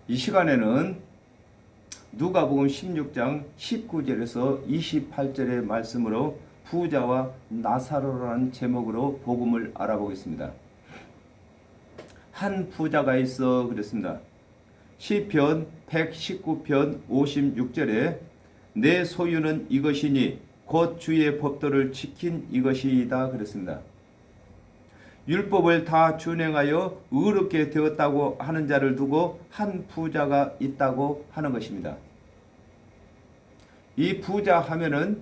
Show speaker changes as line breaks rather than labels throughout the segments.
이 시간에는 누가복음 16장 19절에서 28절의 말씀으로 부자와 나사로라는 제목으로 복음을 알아보겠습니다. 한 부자가 있어 그랬습니다. 시편 119편 56절에 내 소유는 이것이니 곧 주의 법도를 지킨 이것이다 그랬습니다. 율법을 다 준행하여 의롭게 되었다고 하는 자를 두고 한 부자가 있다고 하는 것입니다. 이 부자 하면은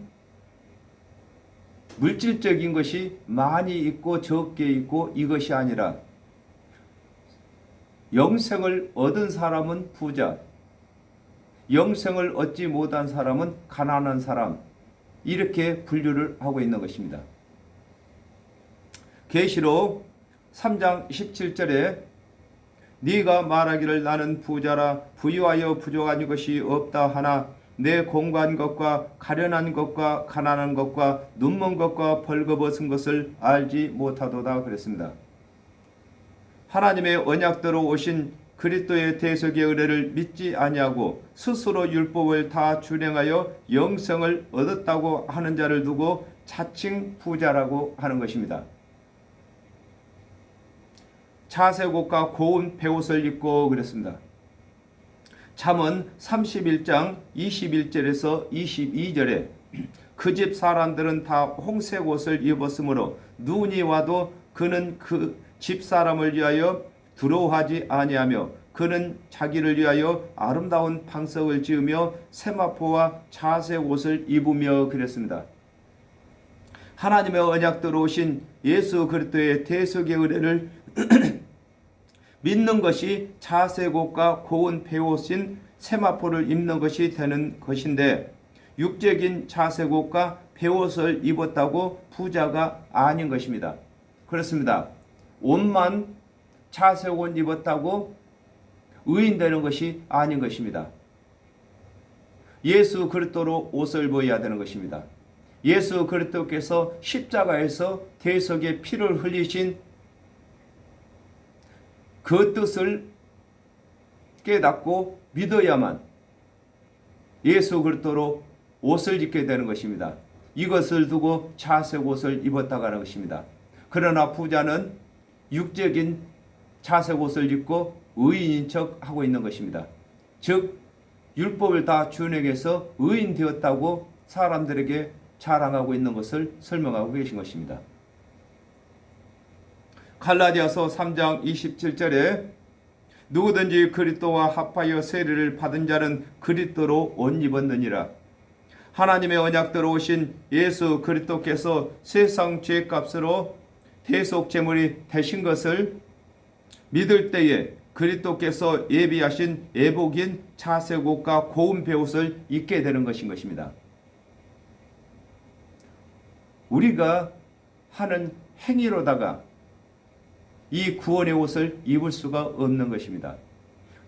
물질적인 것이 많이 있고 적게 있고 이것이 아니라 영생을 얻은 사람은 부자, 영생을 얻지 못한 사람은 가난한 사람, 이렇게 분류를 하고 있는 것입니다. 계시록 3장 17절에 네가 말하기를 나는 부자라 부유하여 부족한 것이 없다 하나 내 공고한 것과 가련한 것과 가난한 것과 눈먼 것과 벌거벗은 것을 알지 못하도다 그랬습니다. 하나님의 언약대로 오신 그리스도의 대속의 은혜를 믿지 아니하고 스스로 율법을 다 준행하여 영생을 얻었다고 하는 자를 두고 자칭 부자라고 하는 것입니다. 자색옷과 고운 베옷을 입고 그랬습니다. 잠언 31장 21절에서 22절에 그 집 사람들은 다 홍색 옷을 입었으므로 눈이 와도 그는 그 집 사람을 위하여 두려워하지 아니하며 그는 자기를 위하여 아름다운 방석을 지으며 세마포와 자색 옷을 입으며 그랬습니다. 하나님의 언약대로 오신 예수 그리스도의 대속의 은혜를 믿는 것이 자색옷과 고운 베옷인 세마포를 입는 것이 되는 것인데 육적인 자색옷과 베옷을 입었다고 부자가 아닌 것입니다. 그렇습니다. 옷만 자색옷 입었다고 의인 되는 것이 아닌 것입니다. 예수 그리스도로 옷을 입어야 되는 것입니다. 예수 그리스도께서 십자가에서 대속의 피를 흘리신 그 뜻을 깨닫고 믿어야만 예수 그리스도로 옷을 입게 되는 것입니다. 이것을 두고 자색 옷을 입었다고 하는 것입니다. 그러나 부자는 육적인 자색 옷을 입고 의인인 척 하고 있는 것입니다. 즉 율법을 다 준행해서 의인 되었다고 사람들에게 자랑하고 있는 것을 설명하고 계신 것입니다. 갈라디아서 3장 27절에 누구든지 그리스도와 합하여 세례를 받은 자는 그리스도로 옷 입었느니라. 하나님의 언약대로 오신 예수 그리스도께서 세상 죄값으로 대속 제물이 되신 것을 믿을 때에 그리스도께서 예비하신 예복인 자색옷과 고운 베옷을 입게 되는 것입니다. 우리가 하는 행위로다가 이 구원의 옷을 입을 수가 없는 것입니다.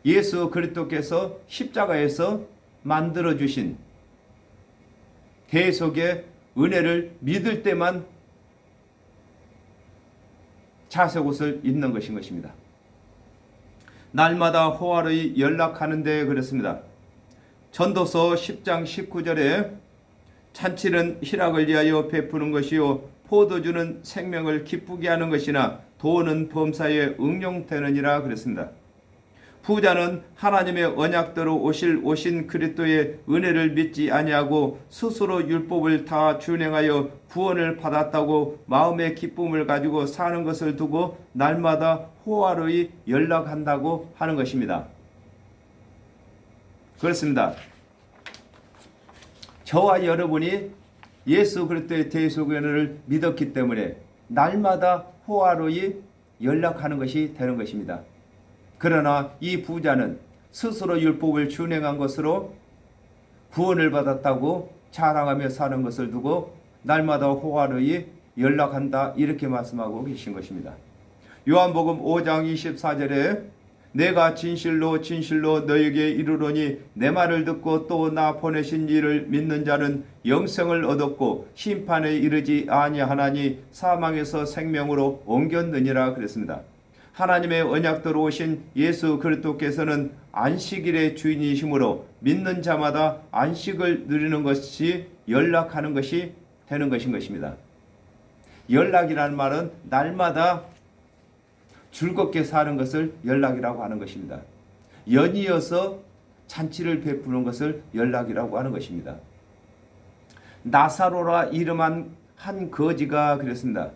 예수 그리스도께서 십자가에서 만들어주신 대속의 은혜를 믿을 때만 자색옷을 입는 것입니다. 날마다 호화로이 연락하는데 그랬습니다. 전도서 10장 19절에 잔치는 희락을 위하여 베푸는 것이요 포도주는 생명을 기쁘게 하는 것이나 돈은 범사에 응용되느니라 그랬습니다. 부자는 하나님의 언약대로 오신 그리스도의 은혜를 믿지 아니하고 스스로 율법을 다 준행하여 구원을 받았다고 마음의 기쁨을 가지고 사는 것을 두고 날마다 호화로이 연락한다고 하는 것입니다. 그렇습니다. 저와 여러분이 예수 그리스도의 대속의 은혜를 믿었기 때문에 날마다 호화로이 연락하는 것이 되는 것입니다. 그러나 이 부자는 스스로 율법을 준행한 것으로 구원을 받았다고 자랑하며 사는 것을 두고 날마다 호화로이 연락한다 이렇게 말씀하고 계신 것입니다. 요한복음 5장 24절에 내가 진실로 진실로 너에게 이르노니 내 말을 듣고 또 나 보내신 이를 믿는 자는 영생을 얻었고 심판에 이르지 아니하나니 사망에서 생명으로 옮겼느니라 그랬습니다. 하나님의 언약대로 오신 예수 그리스도께서는 안식일의 주인이시므로 믿는 자마다 안식을 누리는 것이 연락하는 것이 되는 것인 것입니다. 연락이라는 말은 날마다 즐겁게 사는 것을 연락이라고 하는 것입니다. 연이어서 잔치를 베푸는 것을 연락이라고 하는 것입니다. 나사로라 이름한 한 거지가 그랬습니다.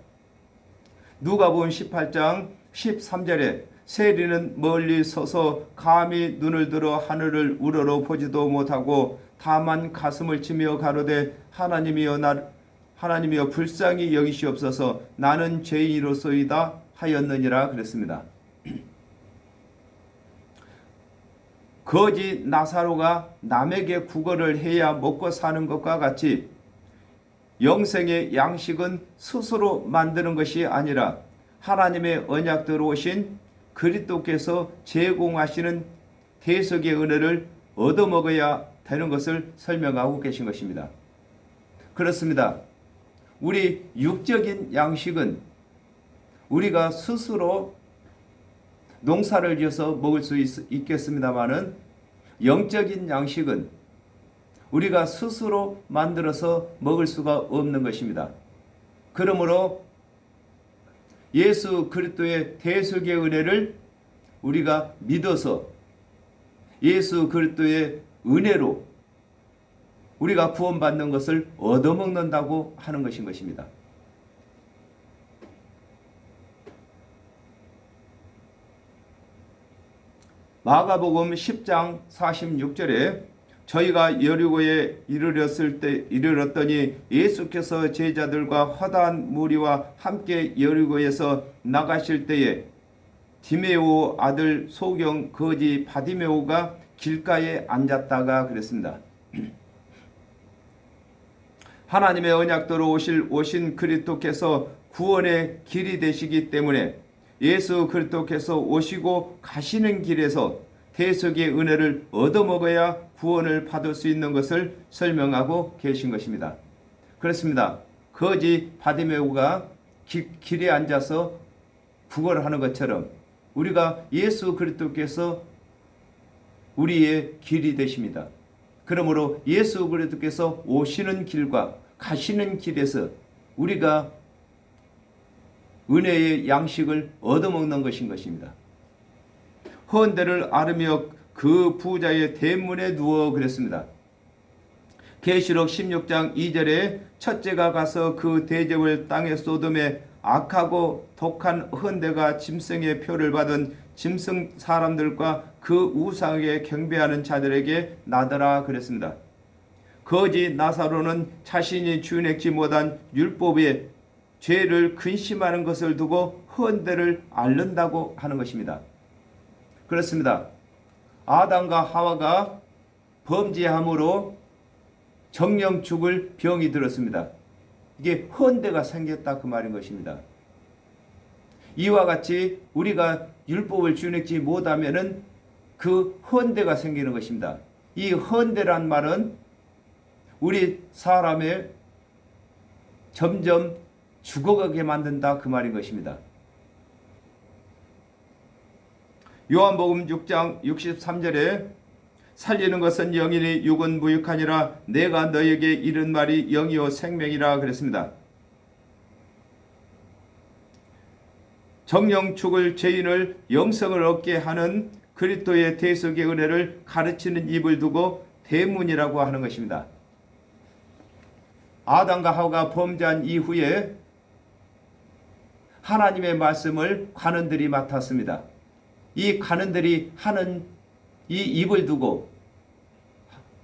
누가복음 18장 13절에 세리는 멀리 서서 감히 눈을 들어 하늘을 우러러 보지도 못하고 다만 가슴을 치며 가로되 하나님이여 불쌍히 여기시옵소서 나는 죄인이로소이다 하였느니라 그랬습니다. 거지 나사로가 남에게 구걸을 해야 먹고 사는 것과 같이 영생의 양식은 스스로 만드는 것이 아니라 하나님의 언약대로 오신 그리스도께서 제공하시는 대속의 은혜를 얻어먹어야 되는 것을 설명하고 계신 것입니다. 그렇습니다. 우리 육적인 양식은 우리가 스스로 농사를 지어서 먹을 수 있겠습니다마는 영적인 양식은 우리가 스스로 만들어서 먹을 수가 없는 것입니다. 그러므로 예수 그리스도의 대속의 은혜를 우리가 믿어서 예수 그리스도의 은혜로 우리가 구원받는 것을 얻어먹는다고 하는 것인 것입니다. 마가복음 10장 46절에 저희가 여리고에 이르렀더니 예수께서 제자들과 허다한 무리와 함께 여리고에서 나가실 때에 디메오 아들 소경 거지 바디메오가 길가에 앉았다가 그랬습니다. 하나님의 언약대로 오신 그리스도께서 구원의 길이 되시기 때문에 예수 그리스도께서 오시고 가시는 길에서 대속의 은혜를 얻어먹어야 구원을 받을 수 있는 것을 설명하고 계신 것입니다. 그렇습니다. 거지 바디메오가 길에 앉아서 구걸을 하는 것처럼 우리가 예수 그리스도께서 우리의 길이 되십니다. 그러므로 예수 그리스도께서 오시는 길과 가시는 길에서 우리가 은혜의 양식을 얻어먹는 것인 것입니다. 헌대를 앓으며 그 부자의 대문에 누워 그랬습니다. 계시록 16장 2절에 첫째가 가서 그 대접을 땅에 쏟음에 악하고 독한 헌대가 짐승의 표를 받은 짐승 사람들과 그 우상에게 경배하는 자들에게 나더라 그랬습니다. 거지 나사로는 자신이 준행치 못한 율법의 죄를 근심하는 것을 두고 헌대를 앓는다고 하는 것입니다. 그렇습니다. 아담과 하와가 범죄함으로 정령 죽을 병이 들었습니다. 이게 헌대가 생겼다 그 말인 것입니다. 이와 같이 우리가 율법을 준행치 못하면은 그 헌대가 생기는 것입니다. 이 헌대란 말은 우리 사람의 점점 죽어가게 만든다 그 말인 것입니다. 요한복음 6장 63절에 살리는 것은 영이니 육은 무익하니라 내가 너에게 이른 말이 영이요 생명이라 그랬습니다. 정령 죽을 죄인을 영생을 얻게 하는 그리스도의 대속의 은혜를 가르치는 입을 두고 대문이라고 하는 것입니다. 아담과 하와가 범죄한 이후에 하나님의 말씀을 관원들이 맡았습니다. 이 관원들이 하는 이 입을 두고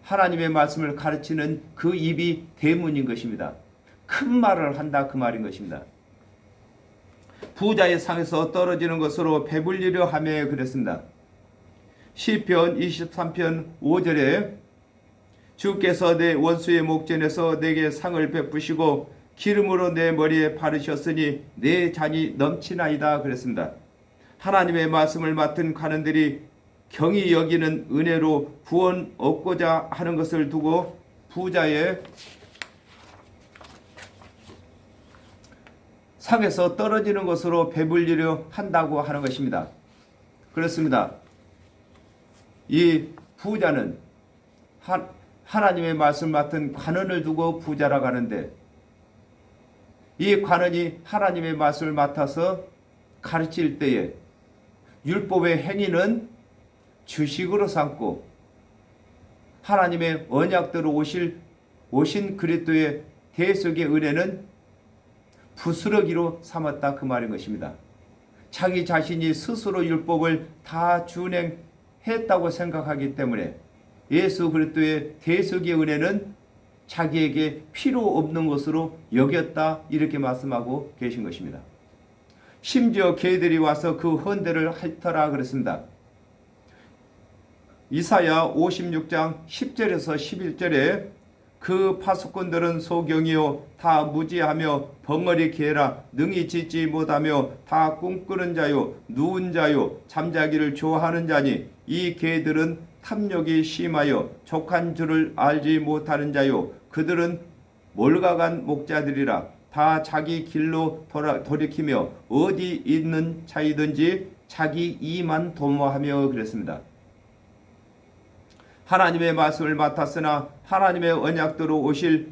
하나님의 말씀을 가르치는 그 입이 대문인 것입니다. 큰 말을 한다 그 말인 것입니다. 부자의 상에서 떨어지는 것으로 배불리려 하며 그랬습니다. 시편 23편 5절에 주께서 내 원수의 목전에서 내게 상을 베푸시고 기름으로 내 머리에 바르셨으니 내 잔이 넘치나이다 그랬습니다. 하나님의 말씀을 맡은 관원들이 경히 여기는 은혜로 구원 얻고자 하는 것을 두고 부자의 상에서 떨어지는 것으로 배불리려 한다고 하는 것입니다. 그렇습니다. 이 부자는 하나님의 말씀 맡은 관원을 두고 부자라고 하는데, 이 관원이 하나님의 말씀을 맡아서 가르칠 때에 율법의 행위는 주식으로 삼고 하나님의 언약대로 오신 그리스도의 대속의 은혜는 부스러기로 삼았다, 그 말인 것입니다. 자기 자신이 스스로 율법을 다 준행했다고 생각하기 때문에 예수 그리스도의 대속의 은혜는 자기에게 필요 없는 것으로 여겼다, 이렇게 말씀하고 계신 것입니다. 심지어 개들이 와서 그 헌대를 핥더라 그랬습니다. 이사야 56장 10절에서 11절에 그 파수꾼들은 소경이요 다 무지하며 벙어리 개라, 능히 짖지 못하며 다 꿈꾸는 자요 누운 자요 잠자기를 좋아하는 자니, 이 개들은 탐욕이 심하여 족한 줄을 알지 못하는 자요 그들은 몰가간 목자들이라, 다 자기 길로 돌이키며 어디 있는 자이든지 자기 이만 도모하며 그랬습니다. 하나님의 말씀을 맡았으나 하나님의 언약대로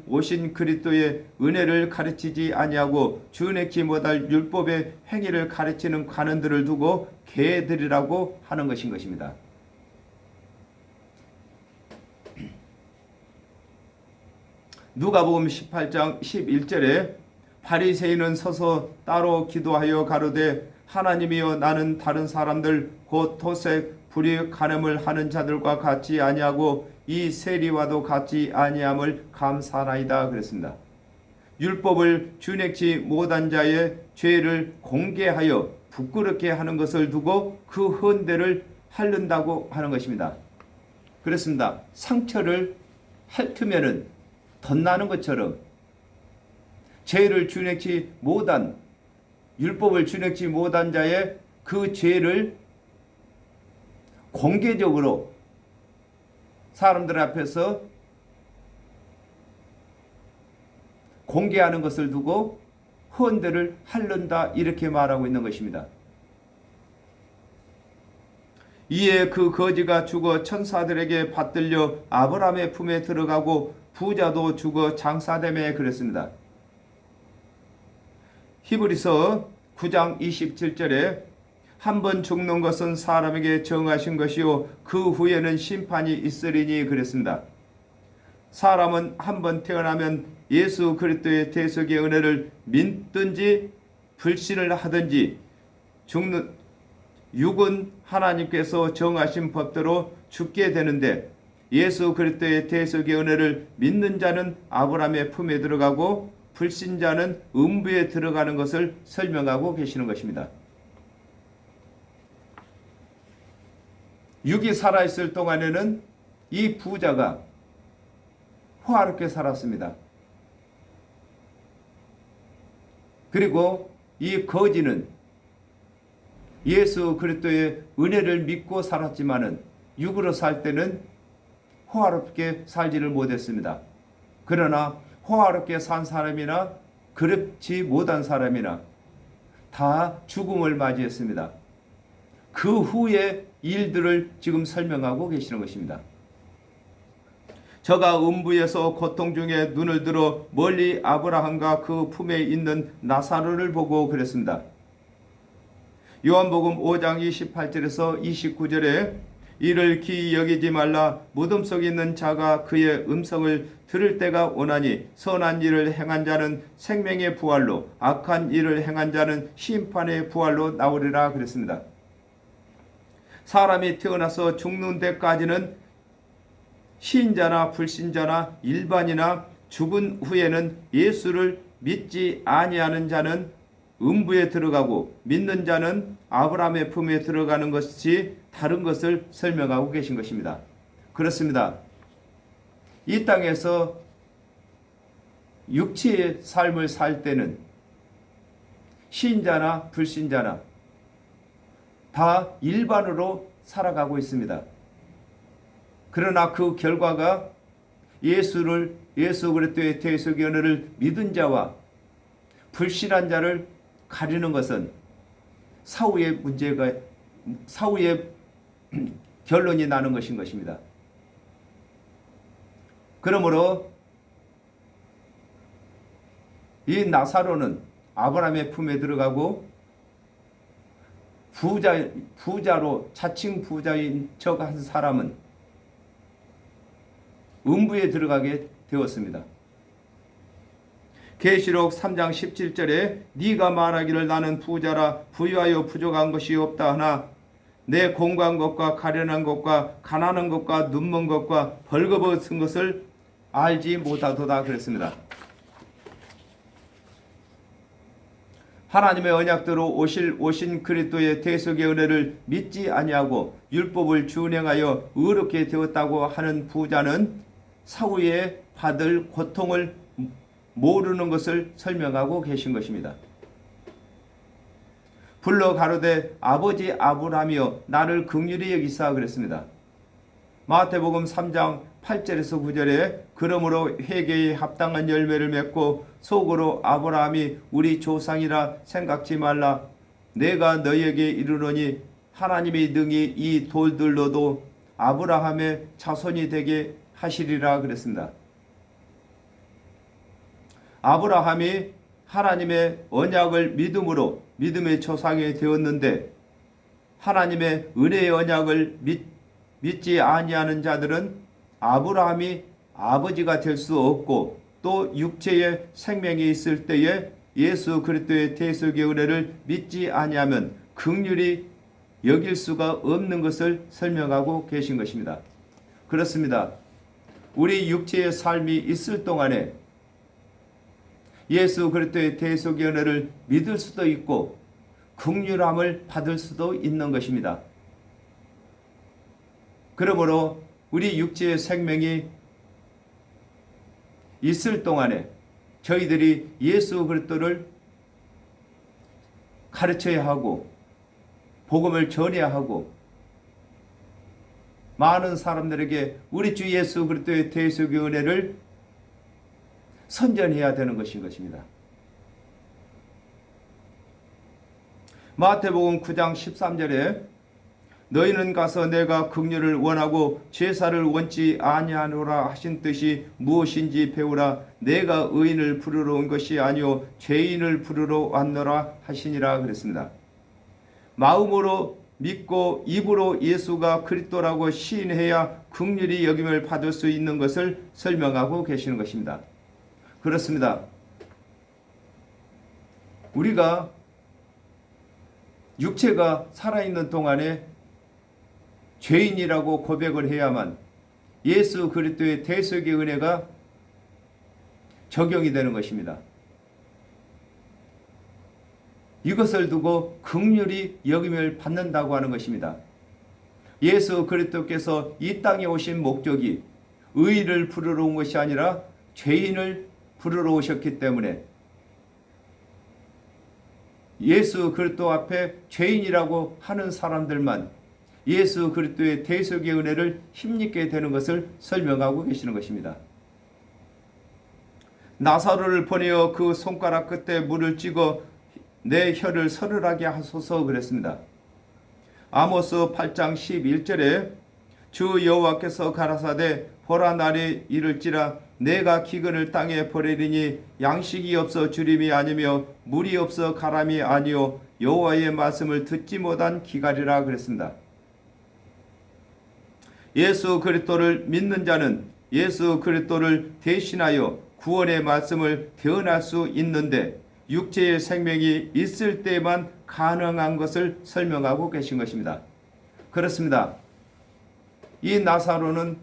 오신 그리스도의 은혜를 가르치지 아니하고 준행치 못할 율법의 행위를 가르치는 관원들을 두고 개들이라고 하는 것입니다. 누가복음 18장 11절에 바리새인은 서서 따로 기도하여 가로되, 하나님이여 나는 다른 사람들 곧 토색 불의 간음을 하는 자들과 같지 아니하고 이 세리와도 같지 아니함을 감사하나이다 그랬습니다. 율법을 준행치 못한 자의 죄를 공개하여 부끄럽게 하는 것을 두고 그 헌대를 핥는다고 하는 것입니다. 그렇습니다. 상처를 핥으면은 덧나는 것처럼 죄를 준행치 못한, 율법을 준행치 못한 자의 그 죄를 공개적으로 사람들 앞에서 공개하는 것을 두고 헌대를 핥는다, 이렇게 말하고 있는 것입니다. 이에 그 거지가 죽어 천사들에게 받들려 아브라함의 품에 들어가고 부자도 죽어 장사되매 그랬습니다. 히브리서 9장 27절에 한 번 죽는 것은 사람에게 정하신 것이요 그 후에는 심판이 있으리니 그랬습니다. 사람은 한 번 태어나면 예수 그리스도의 대속의 은혜를 믿든지 불신을 하든지 육은 하나님께서 정하신 법대로 죽게 되는데, 예수 그리스도의 대속의 은혜를 믿는 자는 아브라함의 품에 들어가고 불신자는 음부에 들어가는 것을 설명하고 계시는 것입니다. 육이 살아있을 동안에는 이 부자가 호화롭게 살았습니다. 그리고 이 거지는 예수 그리스도의 은혜를 믿고 살았지만은 육으로 살 때는 호화롭게 살지를 못했습니다. 그러나 호화롭게 산 사람이나 그렇지 못한 사람이나 다 죽음을 맞이했습니다. 그 후의 일들을 지금 설명하고 계시는 것입니다. 저가 음부에서 고통 중에 눈을 들어 멀리 아브라함과 그 품에 있는 나사로를 보고 그랬습니다. 요한복음 5장 28절에서 29절에 이를 기이 여기지 말라, 무덤 속에 있는 자가 그의 음성을 들을 때가 오나니 선한 일을 행한 자는 생명의 부활로 악한 일을 행한 자는 심판의 부활로 나오리라 그랬습니다. 사람이 태어나서 죽는 데까지는 신자나 불신자나 일반이나 죽은 후에는 예수를 믿지 아니하는 자는 음부에 들어가고 믿는 자는 아브라함의 품에 들어가는 것이 다른 것을 설명하고 계신 것입니다. 그렇습니다. 이 땅에서 육체의 삶을 살 때는 신자나 불신자나 다 일반으로 살아가고 있습니다. 그러나 그 결과가 예수 그리스도의 대속의 은혜를 믿은 자와 불신한 자를 가리는 것은 사후의 문제가 사후의 결론이 나는 것입니다. 그러므로 이 나사로는 아브라함의 품에 들어가고 부자로 자칭 부자인 척 한 사람은 음부에 들어가게 되었습니다. 계시록 3장 17절에 네가 말하기를 나는 부자라 부유하여 부족한 것이 없다 하나 내 공고한 것과 가련한 것과 가난한 것과 눈먼 것과 벌거벗은 것을 알지 못하도다 그랬습니다. 하나님의 언약대로 오신 그리스도의 대속의 은혜를 믿지 아니하고 율법을 준행하여 의롭게 되었다고 하는 부자는 사후에 받을 고통을 모르는 것을 설명하고 계신 것입니다. 불러 가로되 아버지 아브라함이여 나를 긍휼히 여기사 그랬습니다. 마태복음 3장 8절에서 9절에 그러므로 회개에 합당한 열매를 맺고 속으로 아브라함이 우리 조상이라 생각지 말라. 내가 너희에게 이르노니 하나님이 능히 이 돌들로도 아브라함의 자손이 되게 하시리라 그랬습니다. 아브라함이 하나님의 언약을 믿음으로 믿음의 조상이 되었는데 하나님의 은혜의 언약을 믿지 아니하는 자들은 아브라함이 아버지가 될 수 없고 또 육체의 생명이 있을 때에 예수 그리스도의 대속의 은혜를 믿지 아니하면 긍휼히 여길 수가 없는 것을 설명하고 계신 것입니다. 그렇습니다. 우리 육체의 삶이 있을 동안에 예수 그리스도의 대속의 은혜를 믿을 수도 있고 긍휼함을 받을 수도 있는 것입니다. 그러므로 우리 육체의 생명이 있을 동안에 저희들이 예수 그리스도를 가르쳐야 하고 복음을 전해야 하고 많은 사람들에게 우리 주 예수 그리스도의 대속의 은혜를 선전해야 되는 것인 것입니다. 마태복음 9장 13절에 너희는 가서 내가 긍휼을 원하고 제사를 원치 아니하노라 하신 뜻이 무엇인지 배우라. 내가 의인을 부르러 온 것이 아니요 죄인을 부르러 왔노라 하시니라 그랬습니다. 마음으로 믿고 입으로 예수가 그리스도라고 시인해야 긍휼히 여김을 받을 수 있는 것을 설명하고 계시는 것입니다. 그렇습니다. 우리가 육체가 살아있는 동안에 죄인이라고 고백을 해야만 예수 그리스도의 대속의 은혜가 적용이 되는 것입니다. 이것을 두고 긍휼히 여김을 받는다고 하는 것입니다. 예수 그리스도께서 이 땅에 오신 목적이 의인을 부르러 온 것이 아니라 죄인을 부르러 오셨기 때문에 예수 그리스도 앞에 죄인이라고 하는 사람들만 예수 그리스도의 대속의 은혜를 힘입게 되는 것을 설명하고 계시는 것입니다. 나사로를 보내어 그 손가락 끝에 물을 찍어 내 혀를 서늘하게 하소서 그랬습니다. 아모스 8장 11절에 주 여호와께서 가라사대 보라 날이 이를지라 내가 기근을 땅에 버리리니 양식이 없어 주림이 아니며 물이 없어 가람이 아니요 여호와의 말씀을 듣지 못한 기갈이라 그랬습니다. 예수 그리스도를 믿는 자는 예수 그리스도를 대신하여 구원의 말씀을 대언할 수 있는데 육체의 생명이 있을 때만 가능한 것을 설명하고 계신 것입니다. 그렇습니다. 이 나사로는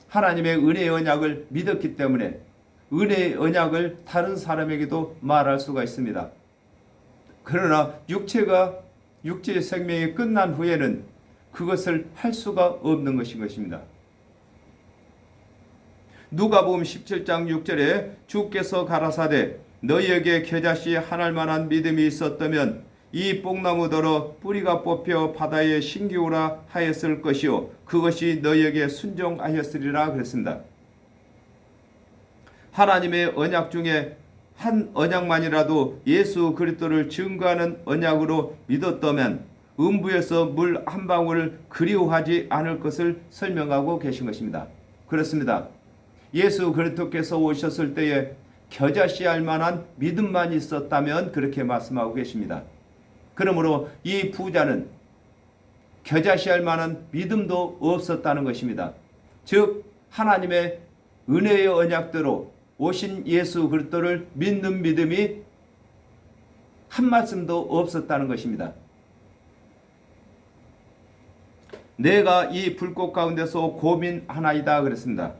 하나님의 은혜의 언약을 믿었기 때문에 은혜의 언약을 다른 사람에게도 말할 수가 있습니다. 그러나 육체의 생명이 끝난 후에는 그것을 할 수가 없는 것인 것입니다. 누가복음 17장 6절에 주께서 가라사대 너희에게 겨자씨 하나할 만한 믿음이 있었다면 이 뽕나무더러 뿌리가 뽑혀 바다에 심기오라 하였을 것이요 그것이 너희에게 순종하였으리라 그랬습니다. 하나님의 언약 중에 한 언약만이라도 예수 그리스도를 증거하는 언약으로 믿었다면 음부에서 물 한 방울을 그리워하지 않을 것을 설명하고 계신 것입니다. 그렇습니다. 예수 그리스도께서 오셨을 때에 겨자씨할 만한 믿음만 있었다면 그렇게 말씀하고 계십니다. 그러므로 이 부자는 겨자씨할 만한 믿음도 없었다는 것입니다. 즉 하나님의 은혜의 언약대로 오신 예수 그리스도를 믿는 믿음이 한 말씀도 없었다는 것입니다. 내가 이 불꽃 가운데서 고민하나이다 그랬습니다.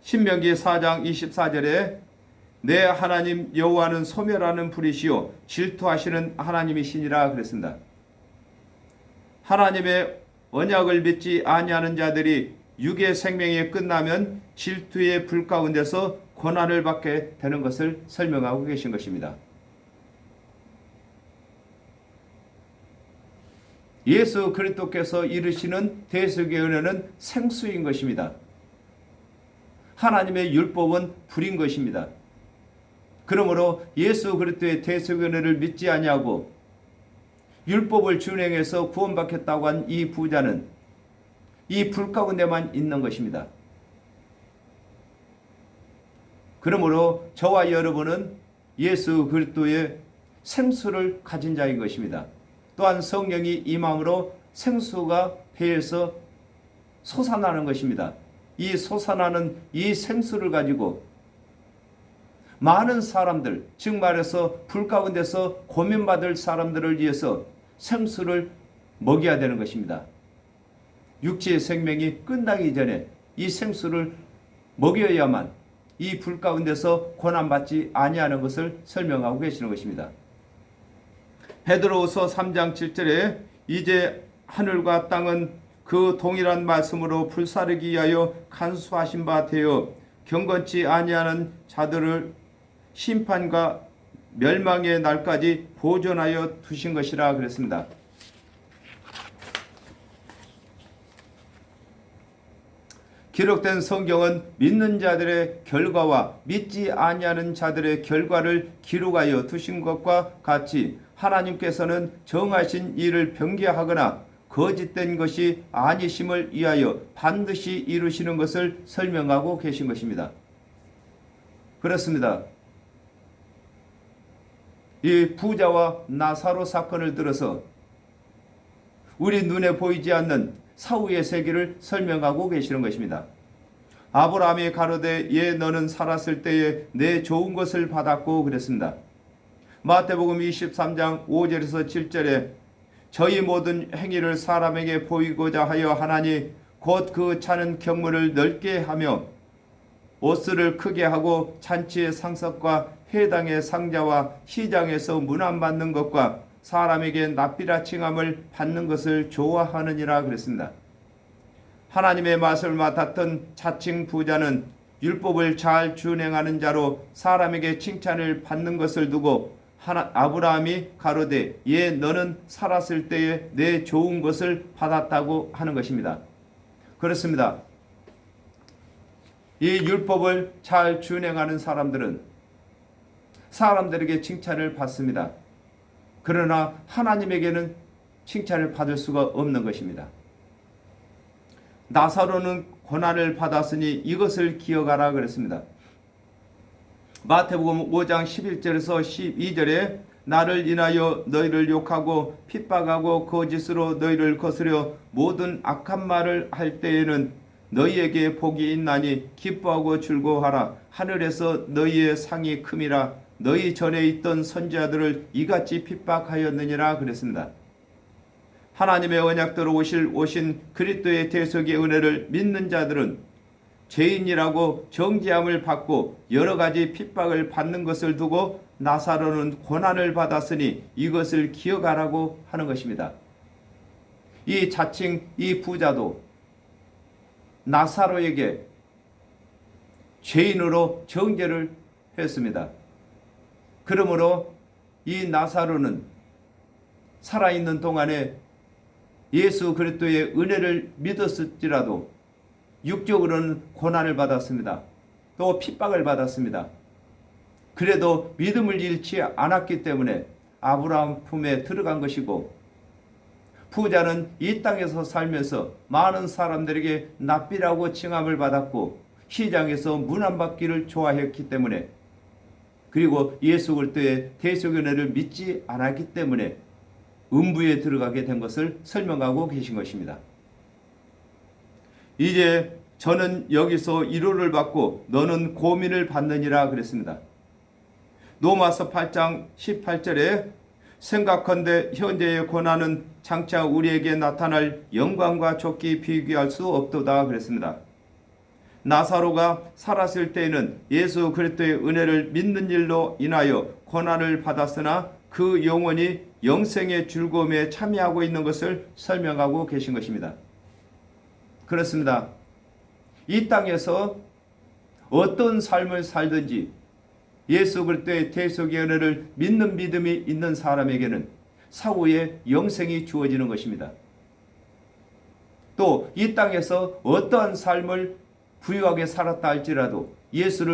신명기 4장 24절에 내 하나님 여호와는 소멸하는 불이시요 질투하시는 하나님이시니라 그랬습니다. 하나님의 언약을 믿지 아니하는 자들이 육의 생명이 끝나면 질투의 불 가운데서 고난을 받게 되는 것을 설명하고 계신 것입니다. 예수 그리스도께서 이르시는 대속의 은혜는 생수인 것입니다. 하나님의 율법은 불인 것입니다. 그러므로 예수 그리스도의 대속의 은혜를 믿지 아니하고 율법을 준행해서 구원받겠다고 한 이 부자는 이 불 가운데만 있는 것입니다. 그러므로 저와 여러분은 예수 그리스도의 생수를 가진 자인 것입니다. 또한 성령이 임함으로 생수가 배에서 솟아나는 것입니다. 이 솟아나는 이 생수를 가지고 많은 사람들, 즉 말해서 불 가운데서 고민받을 사람들을 위해서 생수를 먹여야 되는 것입니다. 육체의 생명이 끝나기 전에 이 생수를 먹여야만 이 불 가운데서 고난받지 아니하는 것을 설명하고 계시는 것입니다. 베드로후서 3장 7절에 이제 하늘과 땅은 그 동일한 말씀으로 불사르기 위하여 간수하신 바 되어 경건치 아니하는 자들을 심판과 멸망의 날까지 보존하여 두신 것이라 그랬습니다. 기록된 성경은 믿는 자들의 결과와 믿지 아니하는 자들의 결과를 기록하여 두신 것과 같이 하나님께서는 정하신 일을 변개하거나 거짓된 것이 아니심을 위하여 반드시 이루시는 것을 설명하고 계신 것입니다. 그렇습니다. 이 부자와 나사로 사건을 들어서 우리 눈에 보이지 않는 사후의 세계를 설명하고 계시는 것입니다. 아브라함이 가로되 예 너는 살았을 때에 내 좋은 것을 받았고 그랬습니다. 마태복음 23장 5절에서 7절에 저희 모든 행위를 사람에게 보이고자 하여 하나니 곧 그 차는 경문을 넓게 하며 옷을 크게 하고 잔치의 상석과 회당의 상자와 시장에서 문안 받는 것과 사람에게 납비라 칭함을 받는 것을 좋아하느니라 그랬습니다. 하나님의 맛을 맡았던 자칭 부자는 율법을 잘 준행하는 자로 사람에게 칭찬을 받는 것을 두고 아브라함이 가로되 예 너는 살았을 때에 내 좋은 것을 받았다고 하는 것입니다. 그렇습니다. 이 율법을 잘 준행하는 사람들은 사람들에게 칭찬을 받습니다. 그러나 하나님에게는 칭찬을 받을 수가 없는 것입니다. 나사로는 고난을 받았으니 이것을 기억하라 그랬습니다. 마태복음 5장 11절에서 12절에 나를 인하여 너희를 욕하고 핍박하고 거짓으로 너희를 거스려 모든 악한 말을 할 때에는 너희에게 복이 있나니 기뻐하고 즐거워하라. 하늘에서 너희의 상이 큼이라. 너희 전에 있던 선지자들을 이같이 핍박하였느니라 그랬습니다. 하나님의 언약대로 오신 그리스도의 대속의 은혜를 믿는 자들은 죄인이라고 정죄함을 받고 여러 가지 핍박을 받는 것을 두고 나사로는 고난을 받았으니 이것을 기억하라고 하는 것입니다. 이 자칭 이 부자도 나사로에게 죄인으로 정죄를 했습니다. 그러므로 이 나사로는 살아있는 동안에 예수 그리스도의 은혜를 믿었을지라도 육적으로는 고난을 받았습니다. 또 핍박을 받았습니다. 그래도 믿음을 잃지 않았기 때문에 아브라함 품에 들어간 것이고, 부자는 이 땅에서 살면서 많은 사람들에게 납비라고 칭함을 받았고 시장에서 문안받기를 좋아했기 때문에, 그리고 예수 그리스도의 대속의 은혜를 믿지 않았기 때문에 음부에 들어가게 된 것을 설명하고 계신 것입니다. 이제 저는 여기서 위로를 받고 너는 고민을 받느니라 그랬습니다. 로마서 8장 18절에 생각컨대 현재의 고난은 장차 우리에게 나타날 영광과 좋게 비교할 수 없도다 그랬습니다. 나사로가 살았을 때에는 예수 그리스도의 은혜를 믿는 일로 인하여 고난을 받았으나 그 영혼이 영생의 즐거움에 참여하고 있는 것을 설명하고 계신 것입니다. 그렇습니다. 이 땅에서 어떤 삶을 살든지 예수 그리스도의 대속의 은혜를 믿는 믿음이 있는 사람에게는 사후에 영생이 주어지는 것입니다. 또 이 땅에서 어떠한 삶을 부유하게 살았다 할지라도 예수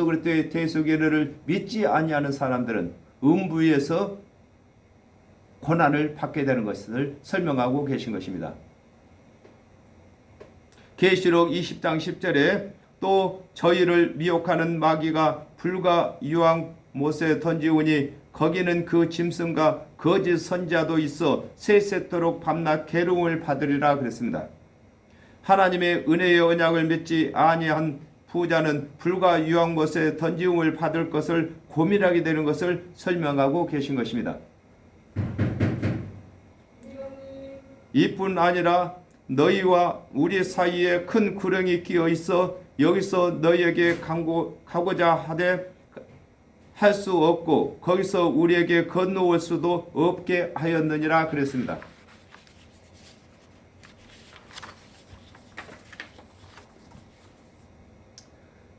그리스도의 대속의 은혜를 믿지 아니하는 사람들은 음부에서 고난을 받게 되는 것을 설명하고 계신 것입니다. 계시록 20장 10절에 또 저희를 미혹하는 마귀가 불과 유황 못에 던지오니 거기는 그 짐승과 거짓 선지자도 있어 세세토록 밤낮 괴로움을 받으리라 그랬습니다. 하나님의 은혜의 언약을 맺지 아니한 부자는 불과 유황 못에 던지움을 받을 것을 고민하게 되는 것을 설명하고 계신 것입니다. 이뿐 아니라 너희와 우리 사이에 큰 구렁이 끼어 있어 여기서 너희에게 가고자 하되 할 수 없고 거기서 우리에게 건너올 수도 없게 하였느니라 그랬습니다.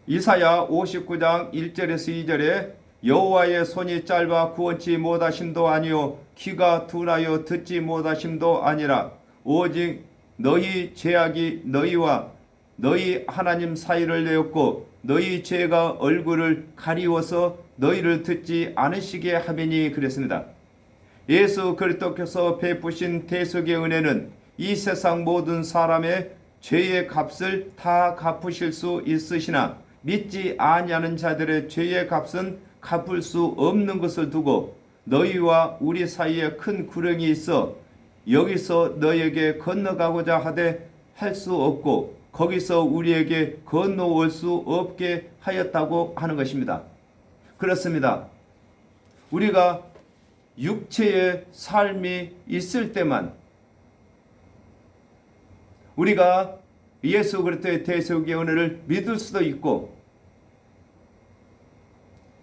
이사야 59장 1절에서 2절에 여호와의 손이 짧아 구원치 못하심도 아니요 귀가 둔하여 듣지 못하심도 아니라 오직 너희 죄악이 너희와 너희 하나님 사이를 내었고 너희 죄가 얼굴을 가리워서 너희를 듣지 않으시게 하매니 그랬습니다. 예수 그리스도께서 베푸신 대속의 은혜는 이 세상 모든 사람의 죄의 값을 다 갚으실 수 있으시나 믿지 아니하는 자들의 죄의 값은 갚을 수 없는 것을 두고 너희와 우리 사이에 큰 구렁이 있어 여기서 너희에게 건너가고자 하되 할 수 없고 거기서 우리에게 건너올 수 없게 하였다고 하는 것입니다. 그렇습니다. 우리가 육체의 삶이 있을 때만 우리가 예수 그리스도의 대속의 은혜를 믿을 수도 있고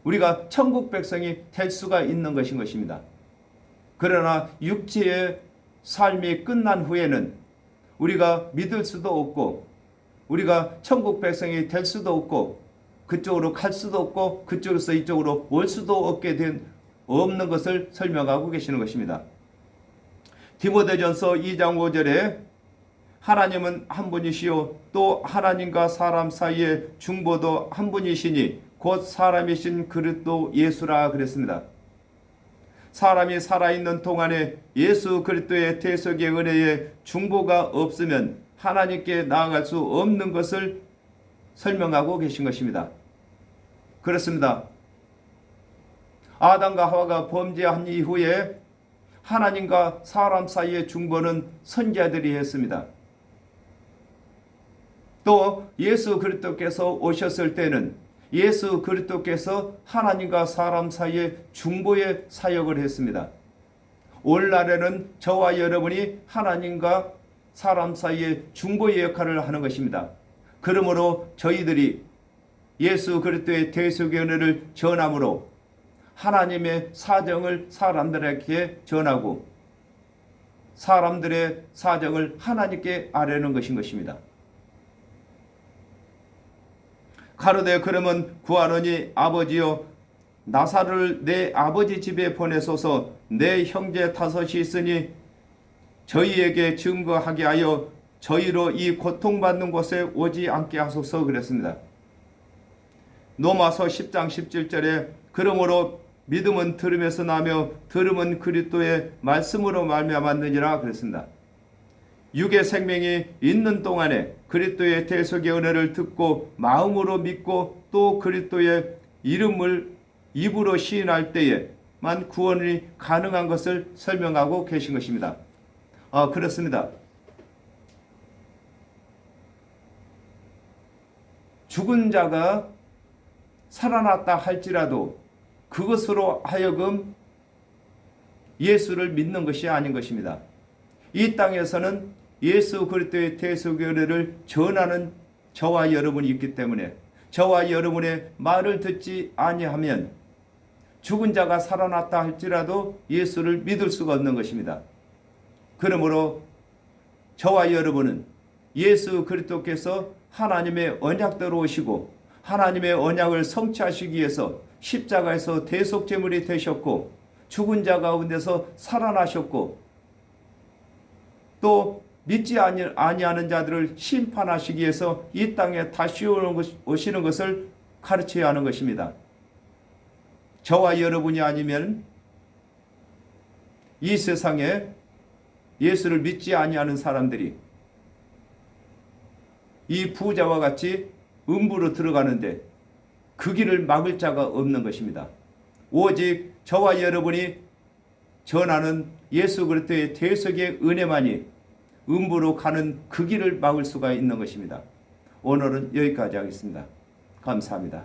우리가 천국 백성이 될 수가 있는 것인 것입니다. 그러나 육체의 삶이 끝난 후에는 우리가 믿을 수도 없고 우리가 천국 백성이 될 수도 없고 그쪽으로 갈 수도 없고 그쪽에서 이쪽으로 올 수도 없는 것을 설명하고 계시는 것입니다. 디모데전서 2장 5절에 하나님은 한 분이시요 또 하나님과 사람 사이의 중보도 한 분이시니 곧 사람이신 그리스도 예수라 그랬습니다. 사람이 살아있는 동안에 예수 그리스도의 대속의 은혜에 중보가 없으면 하나님께 나아갈 수 없는 것을 설명하고 계신 것입니다. 그렇습니다. 아담과 하와가 범죄한 이후에 하나님과 사람 사이의 중보는 선지자들이 했습니다. 또 예수 그리스도께서 오셨을 때는 예수 그리스도께서 하나님과 사람 사이의 중보의 사역을 했습니다. 오늘날에는 저와 여러분이 하나님과 사람 사이의 중보의 역할을 하는 것입니다. 그러므로 저희들이 예수 그리스도의 대속의 은혜를 전함으로 하나님의 사정을 사람들에게 전하고 사람들의 사정을 하나님께 아뢰는 것인 것입니다. 가로되 그러면 구하노니 아버지여 나사로를 내 아버지 집에 보내소서 내 형제 5이 있으니 저희에게 증거하게 하여 저희로 이 고통받는 곳에 오지 않게 하소서 그랬습니다. 로마서 10장 17절에 그러므로 믿음은 들음에서 나며 들음은 그리스도의 말씀으로 말미암았느니라 그랬습니다. 육의 생명이 있는 동안에 그리스도의 대속의 은혜를 듣고 마음으로 믿고 또 그리스도의 이름을 입으로 시인할 때에만 구원이 가능한 것을 설명하고 계신 것입니다. 그렇습니다. 죽은 자가 살아났다 할지라도 그것으로 하여금 예수를 믿는 것이 아닌 것입니다. 이 땅에서는 예수 그리스도의 대속의 은혜를 전하는 저와 여러분이 있기 때문에 저와 여러분의 말을 듣지 아니하면 죽은 자가 살아났다 할지라도 예수를 믿을 수가 없는 것입니다. 그러므로 저와 여러분은 예수 그리스도께서 하나님의 언약대로 오시고 하나님의 언약을 성취하시기 위해서 십자가에서 대속제물이 되셨고 죽은 자 가운데서 살아나셨고 또 믿지 아니하는 자들을 심판하시기 위해서 이 땅에 다시 오시는 것을 가르쳐야 하는 것입니다. 저와 여러분이 아니면 이 세상에 예수를 믿지 아니하는 사람들이 이 부자와 같이 음부로 들어가는데 그 길을 막을 자가 없는 것입니다. 오직 저와 여러분이 전하는 예수 그리스도의 대속의 은혜만이 음부로 가는 그 길을 막을 수가 있는 것입니다. 오늘은 여기까지 하겠습니다. 감사합니다.